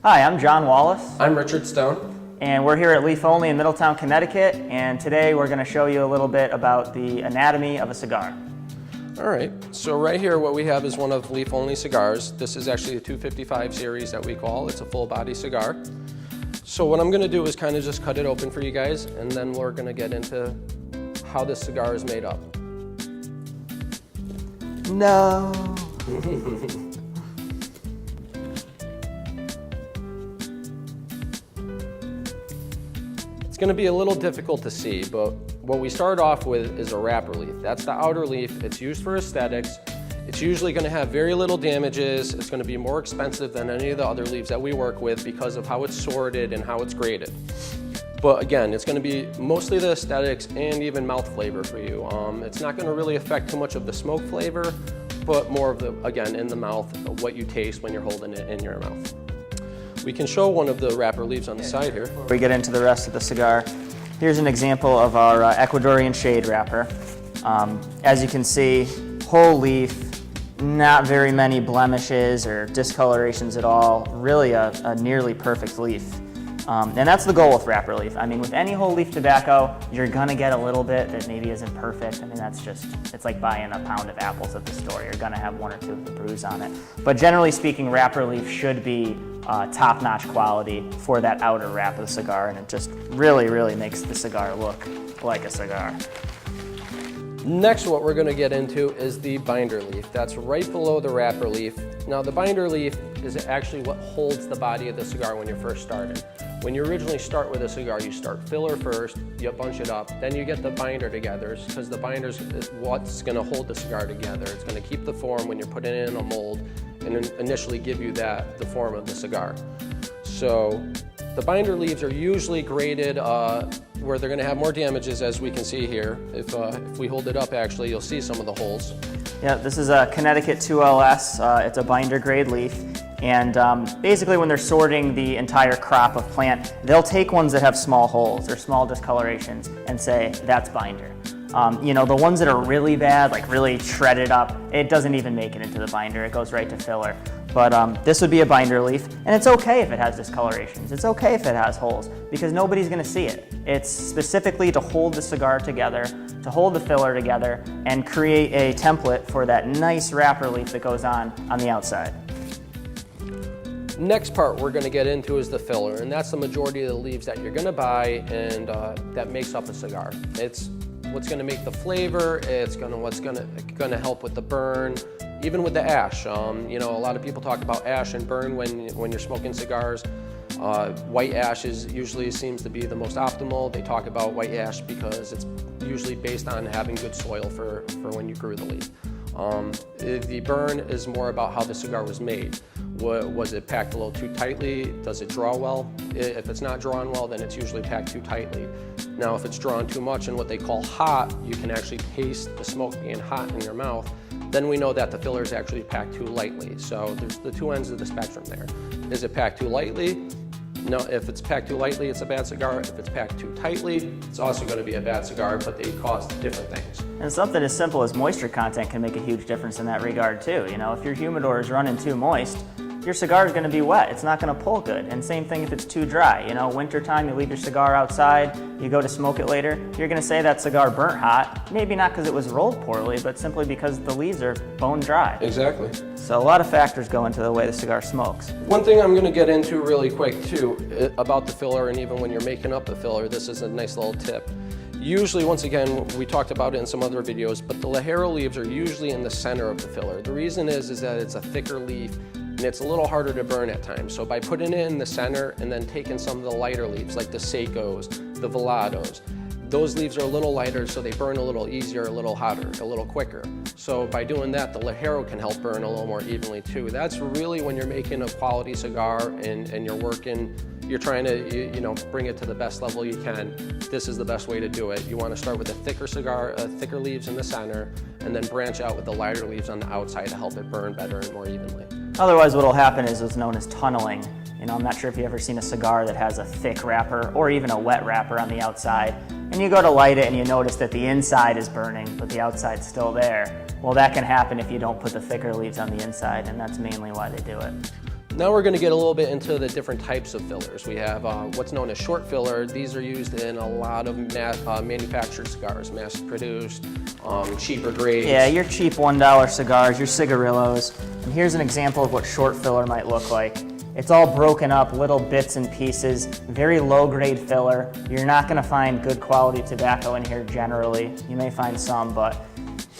Hi, I'm John Wallace. I'm Richard Stone. And we're here at Leaf Only in Middletown, Connecticut, and today we're going to show you a little bit about the anatomy of a cigar. All right, so right here what we have is one of Leaf Only cigars. This is actually a 255 series that we call. It's a full body cigar. So what I'm going to do is kind of just cut it open for you guys, and then we're going to get into how this cigar is made up. No. It's going to be a little difficult to see, but what we start off with is a wrapper leaf. That's the outer leaf. It's used for aesthetics. It's usually going to have very little damages. It's going to be more expensive than any of the other leaves that we work with because of how it's sorted and how it's graded. But again, it's going to be mostly the aesthetics and even mouth flavor for you. It's not going to really affect too much of the smoke flavor, but more of the, again, in the mouth, what you taste when you're holding it in your mouth. We can show one of the wrapper leaves on the side here. Before we get into the rest of the cigar, here's an example of our Ecuadorian shade wrapper. As you can see, whole leaf, not very many blemishes or discolorations at all, really a nearly perfect leaf. And that's the goal with wrapper leaf. I mean, with any whole leaf tobacco, you're gonna get a little bit that maybe isn't perfect. I mean, that's just, it's like buying a pound of apples at the store. You're gonna have one or two of the bruise on it. But generally speaking, wrapper leaf should be top-notch quality for that outer wrap of the cigar, and it just really makes the cigar look like a cigar. Next, what we're going to get into is the binder leaf. That's right below the wrapper leaf. Now, the binder leaf is actually what holds the body of the cigar when you're first starting. When you originally start with a cigar, you start filler first, you bunch it up, then you get the binder together, because the binder is what's going to hold the cigar together. It's going to keep the form when you're putting it in a mold and initially give you the form of the cigar. So the binder leaves are usually graded where they're going to have more damages, as we can see here. If we hold it up, actually, you'll see some of the holes. Yeah, this is a Connecticut 2LS. It's a binder grade leaf. And basically when they're sorting the entire crop of plant, they'll take ones that have small holes or small discolorations and say, that's binder. You know, the ones that are really bad, like really shredded up, it doesn't even make it into the binder. It goes right to filler. But this would be a binder leaf, and it's okay if it has discolorations. It's okay if it has holes, because nobody's gonna see it. It's specifically to hold the cigar together, to hold the filler together, and create a template for that nice wrapper leaf that goes on the outside. Next part we're going to get into is the filler, and that's the majority of the leaves that you're going to buy and that makes up a cigar. It's what's going to make the flavor, it's what's going to help with the burn, even with the ash. You know, a lot of people talk about ash and burn when you're smoking cigars. White ash usually seems to be the most optimal. They talk about white ash because it's usually based on having good soil for when you grew the leaf. The burn is more about how the cigar was made. Was it packed a little too tightly? Does it draw well? If it's not drawn well, then it's usually packed too tightly. Now, if it's drawn too much and what they call hot, you can actually taste the smoke being hot in your mouth, then we know that the filler is actually packed too lightly. So there's the two ends of the spectrum there. Is it packed too lightly? No, if it's packed too lightly, it's a bad cigar. If it's packed too tightly, it's also going to be a bad cigar, but they cause different things. And something as simple as moisture content can make a huge difference in that regard too. You know, if your humidor is running too moist, your cigar is going to be wet. It's not going to pull good. And same thing if it's too dry. You know, wintertime, you leave your cigar outside, you go to smoke it later, you're going to say that cigar burnt hot. Maybe not because it was rolled poorly, but simply because the leaves are bone dry. Exactly. So a lot of factors go into the way the cigar smokes. One thing I'm going to get into really quick too about the filler, and even when you're making up the filler, this is a nice little tip. Usually, once again, we talked about it in some other videos, but the Ligero leaves are usually in the center of the filler. The reason is that it's a thicker leaf and it's a little harder to burn at times. So by putting it in the center and then taking some of the lighter leaves like the Secos, the Velados, those leaves are a little lighter, so they burn a little easier, a little hotter, a little quicker. So by doing that, the Ligero can help burn a little more evenly too. That's really when you're making a quality cigar and you're working, you're trying to you know, bring it to the best level you can. This is the best way to do it. You want to start with a thicker cigar, thicker leaves in the center, and then branch out with the lighter leaves on the outside to help it burn better and more evenly. Otherwise, what will happen is what's known as tunneling. You know, I'm not sure if you've ever seen a cigar that has a thick wrapper or even a wet wrapper on the outside, and you go to light it and you notice that the inside is burning, but the outside's still there. Well, that can happen if you don't put the thicker leaves on the inside, and that's mainly why they do it. Now we're going to get a little bit into the different types of fillers. We have what's known as short filler. These are used in a lot of manufactured cigars, mass-produced, cheaper grades. Yeah, your cheap $1 cigars, your cigarillos. And here's an example of what short filler might look like. It's all broken up, little bits and pieces, very low-grade filler. You're not going to find good quality tobacco in here generally. You may find some, but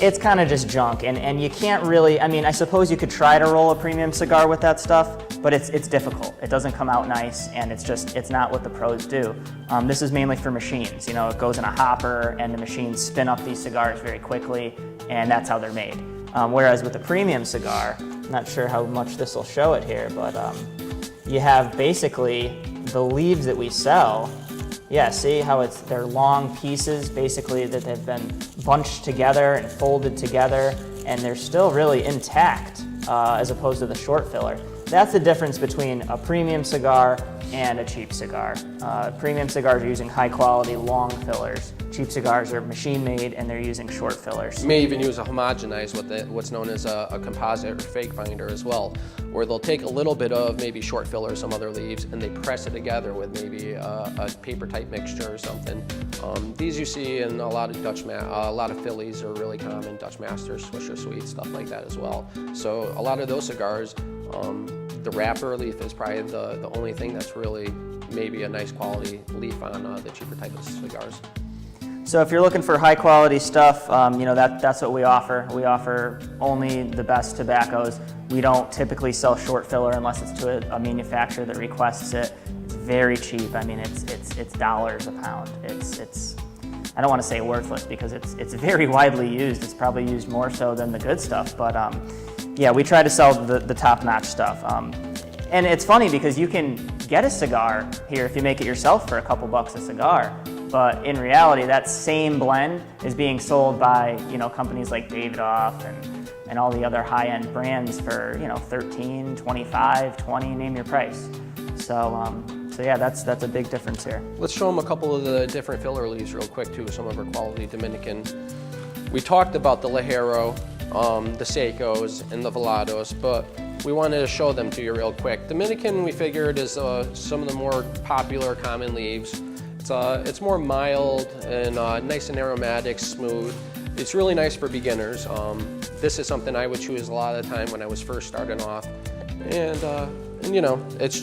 it's kind of just junk, and you can't really, I mean, I suppose you could try to roll a premium cigar with that stuff, but it's difficult. It doesn't come out nice, and it's not what the pros do. This is mainly for machines. You know, it goes in a hopper, and the machines spin up these cigars very quickly, and that's how they're made. Whereas with a premium cigar, I'm not sure how much this will show it here, but you have basically the leaves that we sell. Yeah, see how they're long pieces basically that have been bunched together and folded together, and they're still really intact as opposed to the short filler. That's the difference between a premium cigar and a cheap cigar. Premium cigars are using high quality long fillers. Cheap cigars are machine made and they're using short fillers. You may even use a homogenized, what's known as a composite or fake binder as well, where they'll take a little bit of maybe short filler or some other leaves and they press it together with maybe a paper type mixture or something. These you see in a lot of a lot of Phillies are really common, Dutch Masters, Swisher Sweets, stuff like that as well. So a lot of those cigars, the wrapper leaf is probably the only thing that's really maybe a nice quality leaf on the cheaper type of cigars. So if you're looking for high quality stuff, you know, that's what we offer. We offer only the best tobaccos. We don't typically sell short filler unless it's to a manufacturer that requests it. It's very cheap. I mean, it's dollars a pound. It's I don't want to say worthless because it's very widely used. It's probably used more so than the good stuff, but yeah, we try to sell the top-notch stuff. And it's funny because you can get a cigar here if you make it yourself for a couple bucks a cigar. But in reality, that same blend is being sold by, you know, companies like Davidoff and all the other high-end brands for, you know, $13, $25, $20, name your price. So yeah, that's a big difference here. Let's show them a couple of the different filler leaves real quick too, some of our quality Dominican. We talked about the Ligero, the Secos, and the Velados, but we wanted to show them to you real quick. Dominican, we figured, is some of the more popular common leaves. It's more mild and nice and aromatic, smooth. It's really nice for beginners. This is something I would choose a lot of the time when I was first starting off. And you know, it's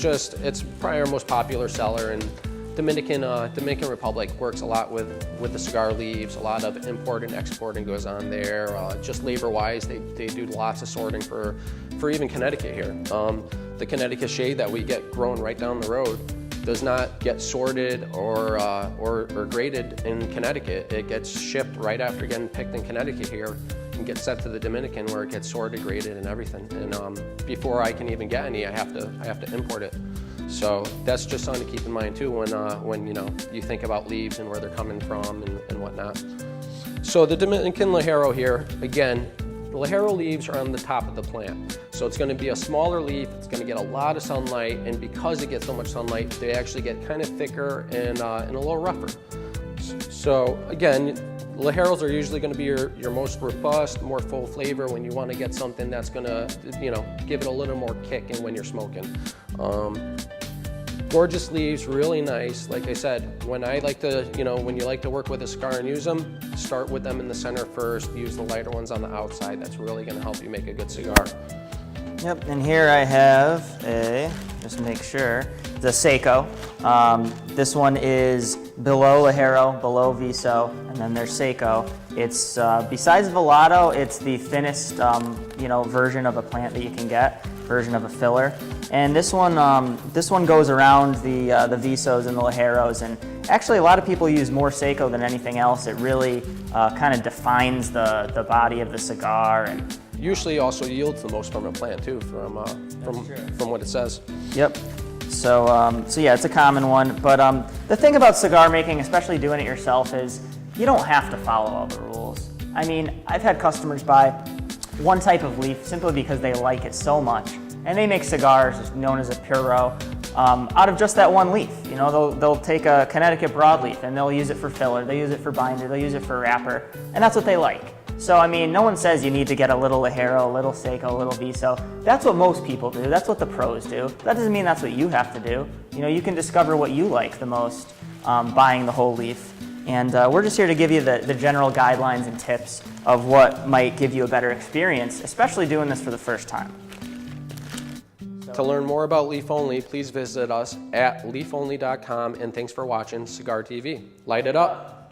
probably our most popular seller. And Dominican Republic works a lot with the cigar leaves. A lot of import and exporting goes on there. Just labor-wise, they do lots of sorting for even Connecticut here. The Connecticut shade that we get grown right down the road does not get sorted or graded in Connecticut. It gets shipped right after getting picked in Connecticut here and gets sent to the Dominican where it gets sorted, graded, and everything. And before I can even get any, I have to import it. So that's just something to keep in mind too when you know you think about leaves and where they're coming from and whatnot. So the Dominican Ligero here, again, the Ligero leaves are on the top of the plant. So it's going to be a smaller leaf, it's going to get a lot of sunlight, and because it gets so much sunlight, they actually get kind of thicker and a little rougher. So again, Ligeros are usually going to be your most robust, more full flavor when you want to get something that's going to, you know, give it a little more kick in when you're smoking. Gorgeous leaves, really nice. Like I said, when you like to work with a cigar and use them, start with them in the center first, use the lighter ones on the outside. That's really going to help you make a good cigar. Yep, and here I have just make sure, the Seco. This one is below Ligero, below Viso, and then there's Seco. It's, besides Velado, it's the thinnest, version of a plant that you can get, version of a filler. And this one goes around the Visos and the Ligeros, and actually a lot of people use more Seco than anything else. It really kind of defines the body of the cigar, and usually also yields the most from a plant too, from what it says. Yep. So yeah, it's a common one. But the thing about cigar making, especially doing it yourself, is you don't have to follow all the rules. I mean, I've had customers buy one type of leaf simply because they like it so much, and they make cigars known as a Puro out of just that one leaf. You know, they'll take a Connecticut broadleaf and they'll use it for filler, they use it for binder, they'll use it for wrapper, and that's what they like. So, I mean, no one says you need to get a little Ligero, a little Seiko, a little Viso. That's what most people do. That's what the pros do. That doesn't mean that's what you have to do. You know, you can discover what you like the most buying the whole leaf. And we're just here to give you the general guidelines and tips of what might give you a better experience, especially doing this for the first time. To learn more about Leaf Only, please visit us at leafonly.com, and thanks for watching Cigar TV. Light it up.